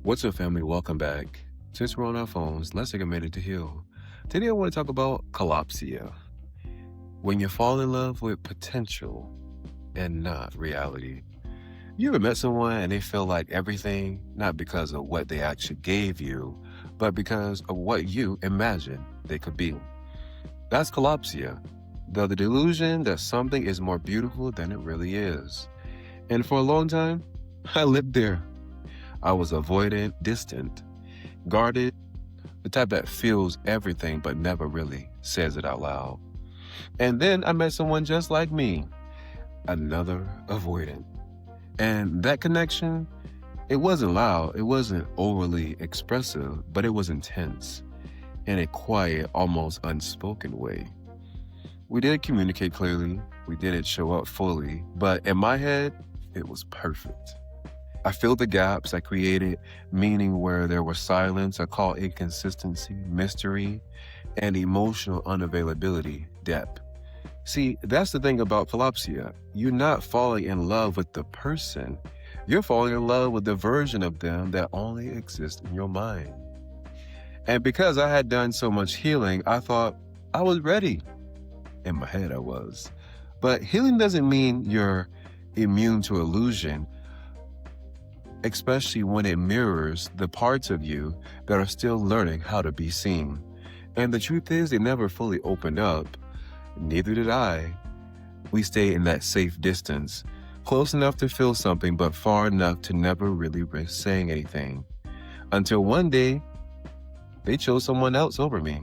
What's up, family? Welcome back. Since we're on our phones, let's take a minute to heal. Today, I want to talk about kalopsia. When you fall in love with potential and not reality. You ever met someone and they feel like everything, not because of what they actually gave you, but because of what you imagined they could be? That's kalopsia, the delusion that something is more beautiful than it really is. And for a long time, I lived there. I was avoidant, distant, guarded, the type that feels everything but never really says it out loud. And then I met someone just like me, another avoidant. And that connection, it wasn't loud, it wasn't overly expressive, but it was intense in a quiet, almost unspoken way. We didn't communicate clearly, we didn't show up fully, but in my head, it was perfect. I filled the gaps. I created meaning where there was silence. I call inconsistency, mystery, and emotional unavailability depth. See, that's the thing about kalopsia. You're not falling in love with the person. You're falling in love with the version of them that only exists in your mind. And because I had done so much healing, I thought I was ready. In my head, I was. But healing doesn't mean you're immune to illusion, especially when it mirrors the parts of you that are still learning how to be seen. And the truth is, they never fully opened up. Neither did I. We stayed in that safe distance, close enough to feel something, but far enough to never really risk saying anything. Until one day, they chose someone else over me.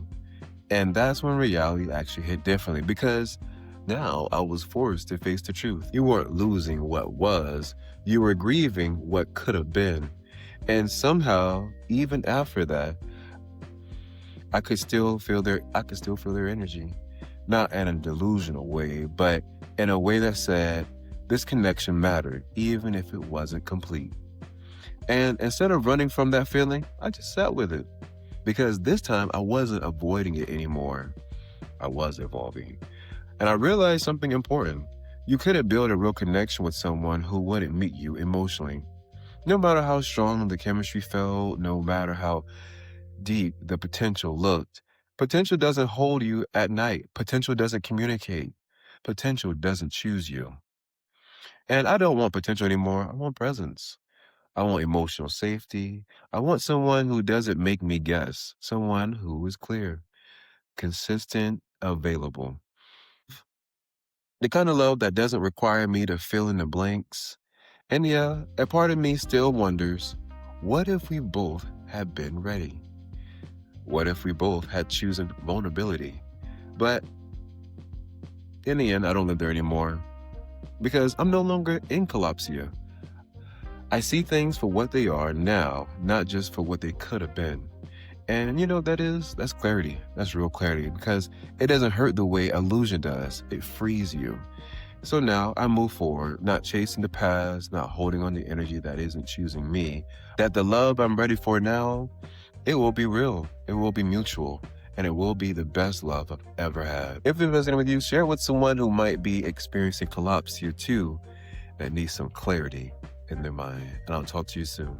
And that's when reality actually hit differently, because now I was forced to face the truth. You weren't losing what was, you were grieving what could have been. And somehow, even after that, I could still feel their energy. Not in a delusional way, but in a way that said, this connection mattered, even if it wasn't complete. And instead of running from that feeling, I just sat with it. Because this time I wasn't avoiding it anymore. I was evolving. And I realized something important. You couldn't build a real connection with someone who wouldn't meet you emotionally. No matter how strong the chemistry felt, no matter how deep the potential looked, potential doesn't hold you at night. Potential doesn't communicate. Potential doesn't choose you. And I don't want potential anymore. I want presence. I want emotional safety. I want someone who doesn't make me guess. Someone who is clear, consistent, available. The kind of love that doesn't require me to fill in the blanks. And yeah, a part of me still wonders, what if we both had been ready? What if we both had chosen vulnerability? But in the end, I don't live there anymore because I'm no longer in kalopsia. I see things for what they are now, not just for what they could have been. And that's clarity. That's real clarity, because it doesn't hurt the way illusion does. It frees you. So now I move forward, not chasing the past, not holding on to energy that isn't choosing me. That the love I'm ready for now, it will be real. It will be mutual. And it will be the best love I've ever had. If it resonated with you, share with someone who might be experiencing kalopsia too, that needs some clarity in their mind. And I'll talk to you soon.